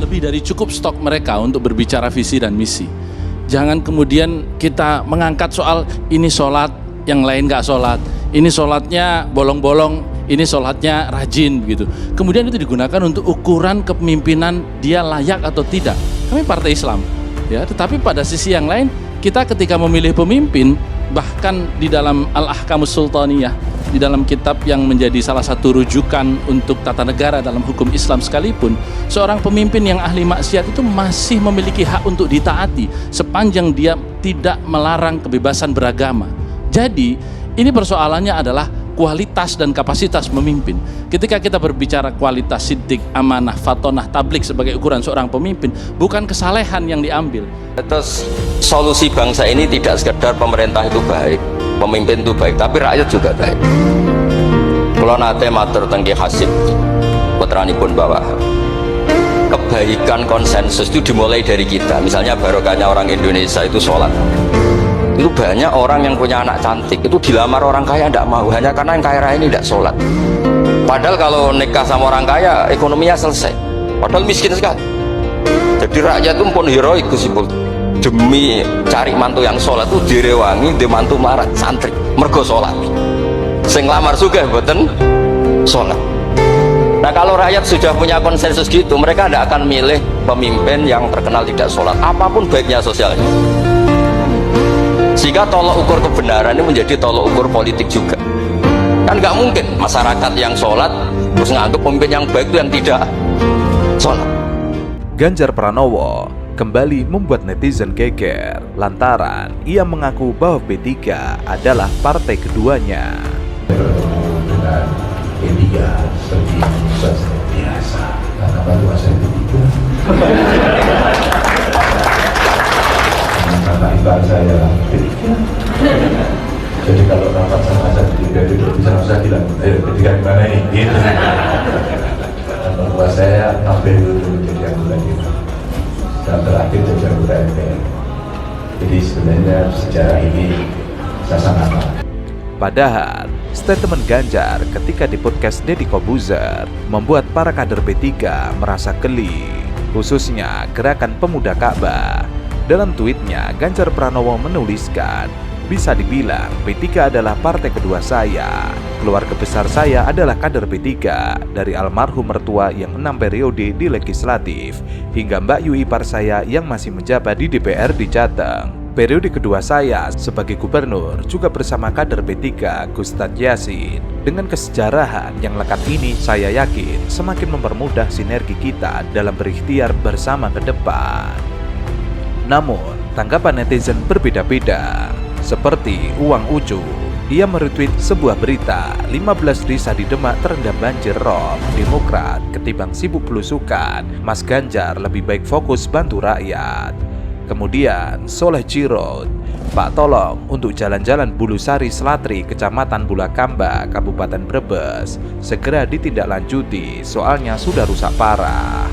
lebih dari cukup stok mereka untuk berbicara visi dan misi. Jangan kemudian kita mengangkat soal ini sholat, yang lain gak sholat, ini sholatnya bolong-bolong, ini sholatnya rajin gitu. Kemudian itu digunakan untuk ukuran kepemimpinan dia layak atau tidak. Kami partai Islam, ya. Tetapi pada sisi yang lain, kita ketika memilih pemimpin, bahkan di dalam Al-Ahkamus Sultaniyah, di dalam kitab yang menjadi salah satu rujukan untuk tata negara dalam hukum Islam sekalipun, seorang pemimpin yang ahli maksiat itu masih memiliki hak untuk ditaati sepanjang dia tidak melarang kebebasan beragama. Jadi ini persoalannya adalah kualitas dan kapasitas memimpin. Ketika kita berbicara kualitas siddiq, amanah, fatonah, tablik sebagai ukuran seorang pemimpin, bukan kesalehan yang diambil. Terus solusi bangsa ini tidak sekedar pemerintah itu baik, pemimpin itu baik, tapi rakyat juga baik. Kalau nate matur tengki hasib putranipun bawah, kebaikan konsensus itu dimulai dari kita. Misalnya barokahnya orang Indonesia itu sholat. Itu banyak orang yang punya anak cantik itu dilamar orang kaya tidak mau, hanya karena yang kaya raya ini tidak sholat. Padahal kalau nikah sama orang kaya ekonominya selesai, padahal miskin sekali. Jadi rakyat itu pun heroik Gus-ipul, demi cari mantu yang sholat itu direwangi di mantu marat santri mergo sholat. Sing lamar juga mboten sholat. Nah kalau rakyat sudah punya konsensus gitu, mereka tidak akan milih pemimpin yang terkenal tidak sholat, apapun baiknya sosialnya. Sehingga tolok ukur kebenaran ini menjadi tolok ukur politik juga. Kan nggak mungkin masyarakat yang sholat terus nganggap pemimpin yang baik itu yang tidak sholat. Ganjar Pranowo kembali membuat netizen geger lantaran ia mengaku bahwa P3 adalah partai keduanya. Dengan P3 seperti biasa, karena baru asal P3. Karena ibarat saya P3. Jadi kalau rapat sama saya P3 duduk di sana saya bilang, ayo P3 gimana nih? Gitu. Dan membuat saya ambil dulu jadi anggota kita. Dan terakhir jadi anggota MPR. Jadi sebenarnya sejarah ini saya sangat tahu. Padahal, statement Ganjar ketika di podcast Deddy Corbuzier membuat para kader P3 merasa geli, khususnya Gerakan Pemuda Ka'bah. Dalam tweetnya, Ganjar Pranowo menuliskan, bisa dibilang P3 adalah partai kedua saya. Keluarga besar saya adalah kader P3, dari almarhum mertua yang 6 periode di legislatif, hingga Mbak Yu ipar saya yang masih menjabat di DPR di Jateng. Periode kedua saya sebagai gubernur juga bersama kader P3 Gustad Yassin. Dengan kesejarahan yang lekat ini, saya yakin semakin mempermudah sinergi kita dalam berikhtiar bersama ke depan. Namun, tanggapan netizen berbeda-beda. Seperti Uang Ucu, ia meretweet sebuah berita 15 desa di Demak terendam banjir rob. Demokrat ketimbang sibuk belusukan, Mas Ganjar lebih baik fokus bantu rakyat. Kemudian Soleh Jirod, Pak tolong untuk jalan-jalan Bulusari Selatri, Kecamatan Bulakamba, Kabupaten Brebes, segera ditindaklanjuti soalnya sudah rusak parah.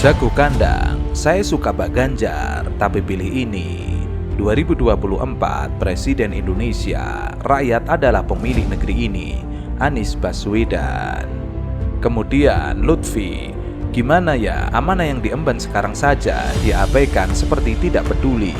Jago kandang, saya suka Pak Ganjar, tapi pilih ini. 2024 Presiden Indonesia, rakyat adalah pemilik negeri ini, Anies Baswedan. Kemudian Lutfi, gimana ya amanah yang diemban sekarang saja diabaikan seperti tidak peduli.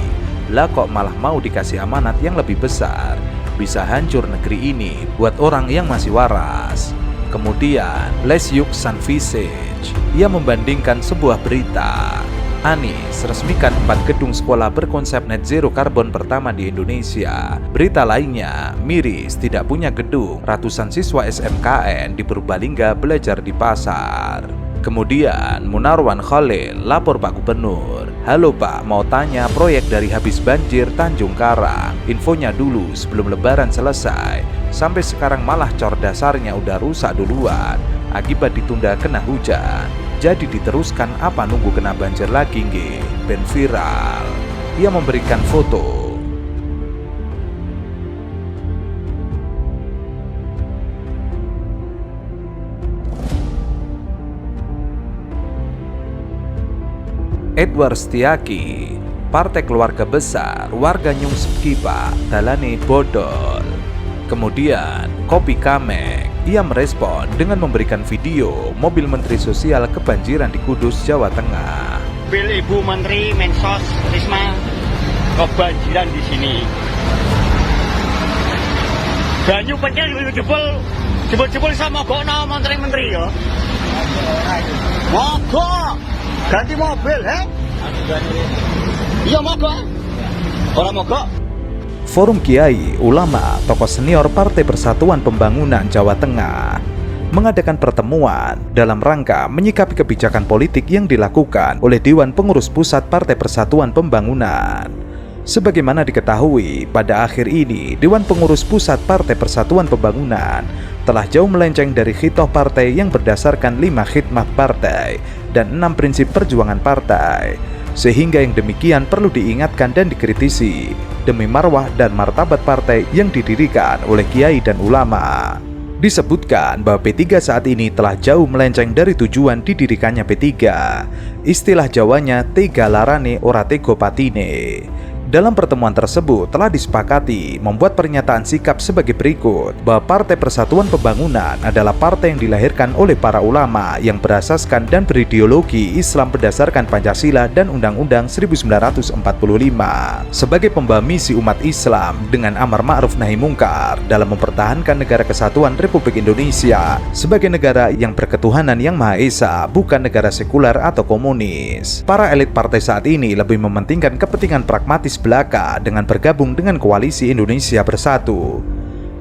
Lah kok malah mau dikasih amanat yang lebih besar, bisa hancur negeri ini buat orang yang masih waras. Kemudian Lesyuk Sanvisage, ia membandingkan sebuah berita. Anies resmikan 4 gedung sekolah berkonsep net zero karbon pertama di Indonesia. Berita lainnya, miris tidak punya gedung, ratusan siswa SMKN di Purbalingga belajar di pasar. Kemudian Munarwan Khalil lapor Pak Gubernur, "Halo Pak, mau tanya proyek dari habis banjir Tanjung Karang. Infonya dulu sebelum lebaran selesai. Sampai sekarang malah cor dasarnya udah rusak duluan akibat ditunda kena hujan. Jadi diteruskan apa nunggu kena banjir lagi nggih?" Ben viral. Ia memberikan foto. Edward Setiaki, Partai Keluarga Besar, warga Nyungsep Kipa, Dalane Bodol. Kemudian Kopi Kamek, ia merespon dengan memberikan video mobil Menteri Sosial kebanjiran di Kudus, Jawa Tengah. Mobil Ibu Menteri Mensos Risma kebanjiran di sini. Banyu pencil jebol sama mogokno menteri-menteri ya. Mogok ganti mobil, Iya mogok. Orang mogok. Forum Kiai, ulama, tokoh senior Partai Persatuan Pembangunan Jawa Tengah mengadakan pertemuan dalam rangka menyikapi kebijakan politik yang dilakukan oleh Dewan Pengurus Pusat Partai Persatuan Pembangunan. Sebagaimana diketahui, pada akhir ini Dewan Pengurus Pusat Partai Persatuan Pembangunan telah jauh melenceng dari khitoh partai yang berdasarkan 5 khidmat partai dan 6 prinsip perjuangan partai, sehingga yang demikian perlu diingatkan dan dikritisi demi marwah dan martabat partai yang didirikan oleh kiai dan ulama. Disebutkan bahwa P3 saat ini telah jauh melenceng dari tujuan didirikannya P3. Istilah Jawanya tega larane ora tego patine. Dalam pertemuan tersebut telah disepakati membuat pernyataan sikap sebagai berikut, bahwa Partai Persatuan Pembangunan adalah partai yang dilahirkan oleh para ulama yang berasaskan dan berideologi Islam berdasarkan Pancasila dan Undang-Undang 1945 sebagai pembawa misi umat Islam dengan amar ma'ruf nahi mungkar dalam mempertahankan negara kesatuan Republik Indonesia sebagai negara yang berketuhanan yang Maha Esa, bukan negara sekuler atau komunis. Para elit partai saat ini lebih mementingkan kepentingan pragmatis belaka dengan bergabung dengan Koalisi Indonesia Bersatu,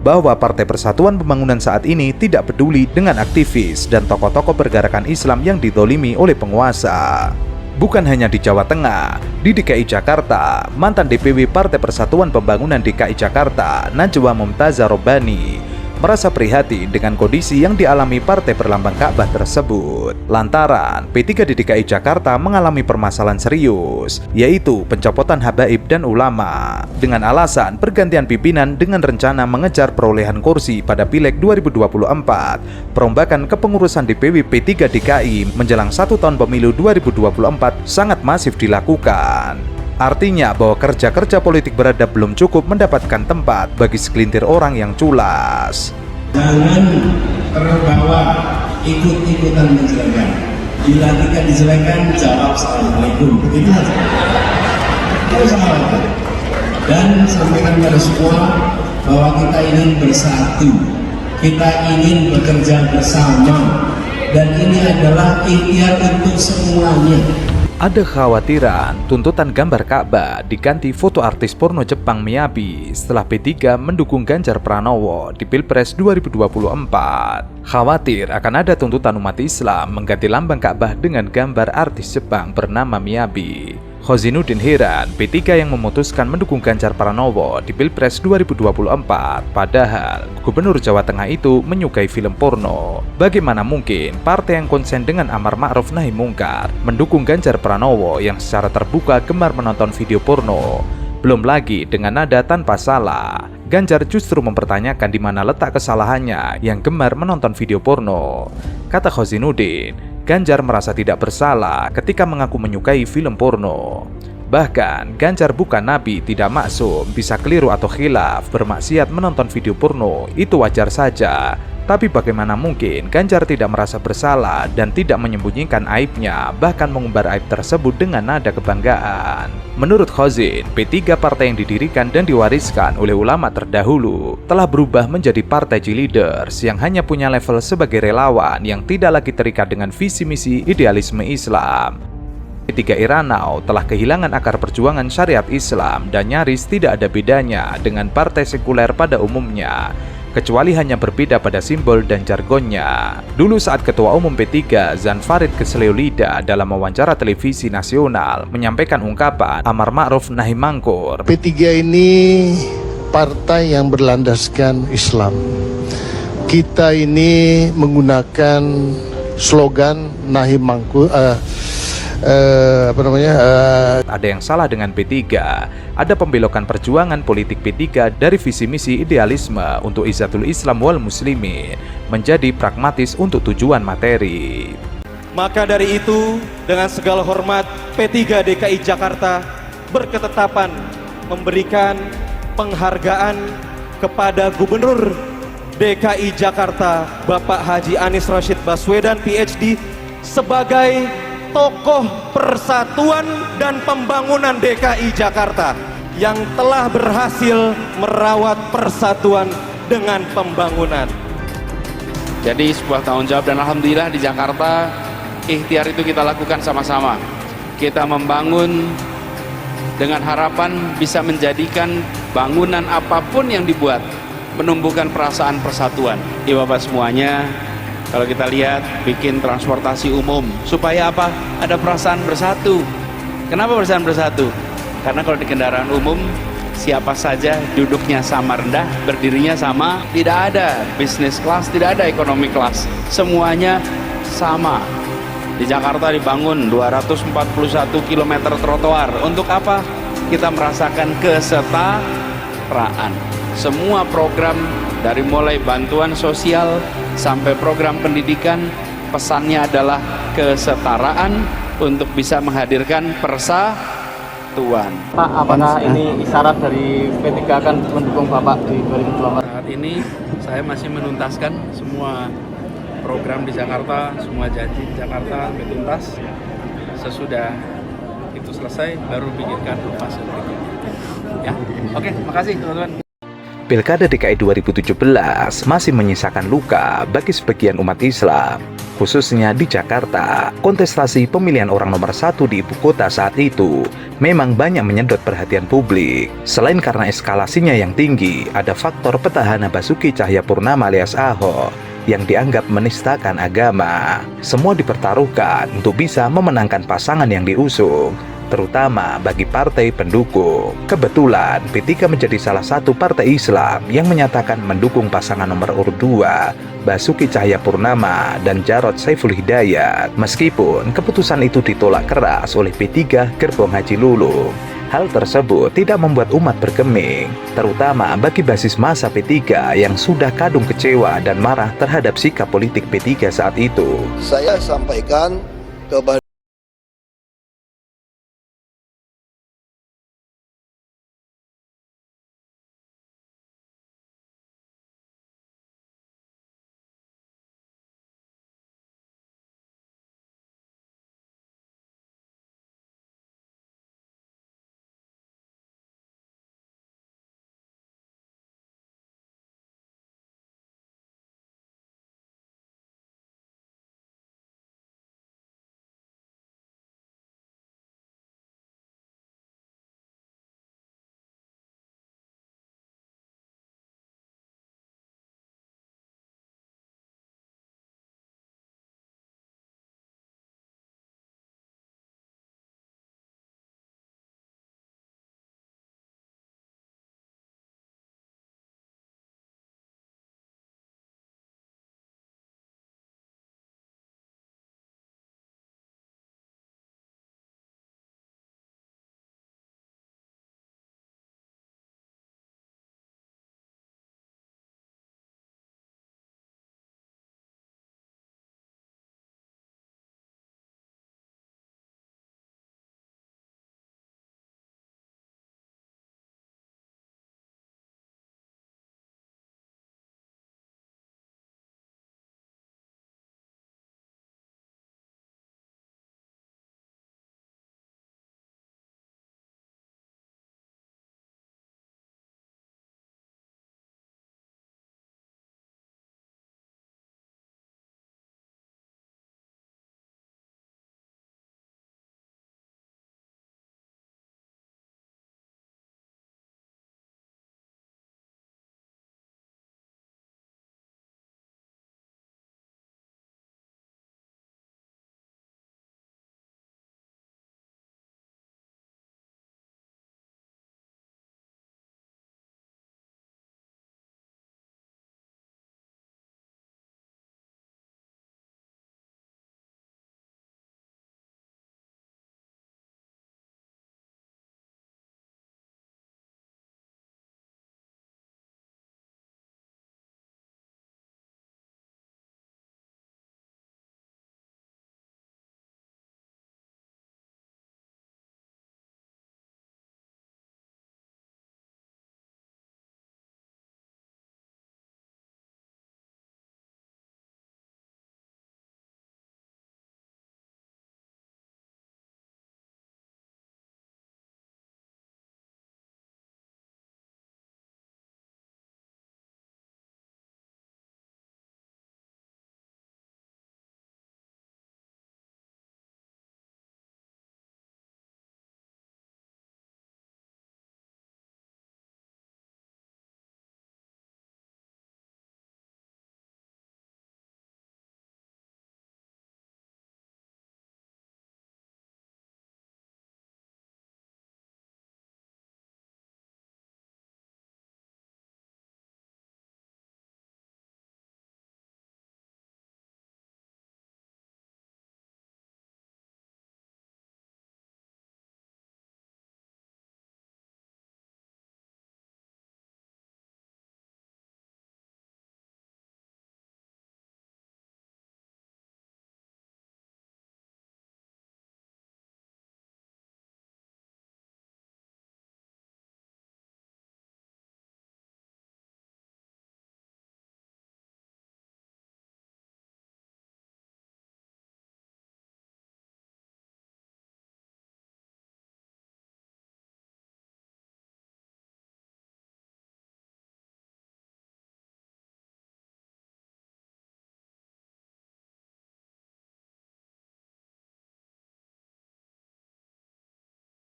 bahwa Partai Persatuan Pembangunan saat ini tidak peduli dengan aktivis dan tokoh-tokoh pergerakan Islam yang ditolimi oleh penguasa. Bukan hanya di Jawa Tengah, di DKI Jakarta, mantan DPW Partai Persatuan Pembangunan DKI Jakarta, Najwa Mumtazah Robbani, merasa prihatin dengan kondisi yang dialami partai berlambang Ka'bah tersebut. Lantaran P3 di DKI Jakarta mengalami permasalahan serius, yaitu pencopotan habaib dan ulama, dengan alasan pergantian pimpinan dengan rencana mengejar perolehan kursi pada Pileg 2024. Perombakan kepengurusan DPW P3 DKI menjelang 1 tahun pemilu 2024 sangat masif dilakukan. Artinya bahwa kerja-kerja politik beradab belum cukup mendapatkan tempat bagi segelintir orang yang culas. Jangan terbawa ikut-ikutan menjelekan. Bila tidak dijelekan, jawab assalamualaikum. Begitu saja. Itu salah. Dan sampaikan kepada semua bahwa kita ingin bersatu, kita ingin bekerja bersama, dan ini adalah ikhtiar untuk semuanya. Ada kekhawatiran tuntutan gambar Ka'bah diganti foto artis porno Jepang Miyabi setelah P3 mendukung Ganjar Pranowo di Pilpres 2024. Khawatir akan ada tuntutan umat Islam mengganti lambang Ka'bah dengan gambar artis Jepang bernama Miyabi. Khozinuddin heran P3 yang memutuskan mendukung Ganjar Pranowo di Pilpres 2024, padahal Gubernur Jawa Tengah itu menyukai film porno. Bagaimana mungkin partai yang konsen dengan amar ma'ruf nahi mungkar mendukung Ganjar Pranowo yang secara terbuka gemar menonton video porno? Belum lagi dengan nada tanpa salah. Ganjar justru mempertanyakan di mana letak kesalahannya yang gemar menonton video porno. Kata Khozinuddin, Ganjar merasa tidak bersalah ketika mengaku menyukai film porno. Bahkan, Ganjar bukan nabi, tidak maksum, bisa keliru atau khilaf, bermaksiat menonton video porno, itu wajar saja. Tapi bagaimana mungkin Ganjar tidak merasa bersalah dan tidak menyembunyikan aibnya, bahkan mengumbar aib tersebut dengan nada kebanggaan. Menurut Khozin, P3 partai yang didirikan dan diwariskan oleh ulama terdahulu telah berubah menjadi partai G-leaders yang hanya punya level sebagai relawan yang tidak lagi terikat dengan visi misi idealisme Islam. P3 Iranau telah kehilangan akar perjuangan syariat Islam dan nyaris tidak ada bedanya dengan partai sekuler pada umumnya. kecuali hanya berbeda pada simbol dan jargonnya. Dulu saat Ketua Umum P3 Zan Farid Kesleolida dalam wawancara televisi nasional menyampaikan ungkapan amar ma'ruf nahi mangkur. P3 ini partai yang berlandaskan Islam. Kita ini menggunakan slogan nahi mangkur, Ada yang salah dengan P3. Ada pembelokan perjuangan politik P3 dari visi misi idealisme untuk izzatul Islam wal muslimin menjadi pragmatis untuk tujuan materi. Maka dari itu, dengan segala hormat, P3 DKI Jakarta berketetapan memberikan penghargaan kepada Gubernur DKI Jakarta Bapak Haji Anies Rashid Baswedan PhD sebagai tokoh persatuan dan pembangunan DKI Jakarta yang telah berhasil merawat persatuan dengan pembangunan. Jadi sebuah tanggung jawab, dan alhamdulillah di Jakarta ikhtiar itu kita lakukan sama-sama. Kita membangun dengan harapan bisa menjadikan bangunan apapun yang dibuat menumbuhkan perasaan persatuan. Bapak semuanya, kalau kita lihat bikin transportasi umum supaya apa? Ada perasaan bersatu. Kenapa perasaan bersatu? Karena kalau di kendaraan umum siapa saja duduknya sama rendah, berdirinya sama, tidak ada business class, tidak ada economy class, semuanya sama. Di Jakarta dibangun 241 km trotoar. Untuk apa? Kita merasakan kesetaraan. Semua program dari mulai bantuan sosial sampai program pendidikan, pesannya adalah kesetaraan untuk bisa menghadirkan persatuan. Pak, apakah ini isyarat dari P3 akan mendukung Bapak di 2024? Saat ini saya masih menuntaskan semua program di Jakarta, semua janji di Jakarta tuntas. Sesudah itu selesai, baru pikirkan fase berikutnya. Ya, oke, makasih teman-teman. Pilkada DKI 2017 masih menyisakan luka bagi sebagian umat Islam, khususnya di Jakarta. Kontestasi pemilihan orang nomor 1 di ibu kota saat itu memang banyak menyedot perhatian publik. Selain karena eskalasinya yang tinggi, ada faktor petahana Basuki Cahayapurnama alias Ahok yang dianggap menistakan agama. Semua dipertaruhkan untuk bisa memenangkan pasangan yang diusung, terutama bagi partai pendukung. Kebetulan P3 menjadi salah satu partai Islam yang menyatakan mendukung pasangan nomor urut 2 Basuki Cahayapurnama dan Jarod Saiful Hidayat, meskipun keputusan itu ditolak keras oleh P3 Gerbong Haji Lulung. Hal tersebut tidak membuat umat bergeming, terutama bagi basis massa P3 yang sudah kadung kecewa dan marah terhadap sikap politik P3 saat itu. Saya sampaikan kepada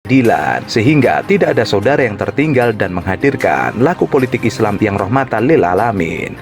keadilan, sehingga tidak ada saudara yang tertinggal dan menghadirkan laku politik Islam yang rahmatan lil alamin.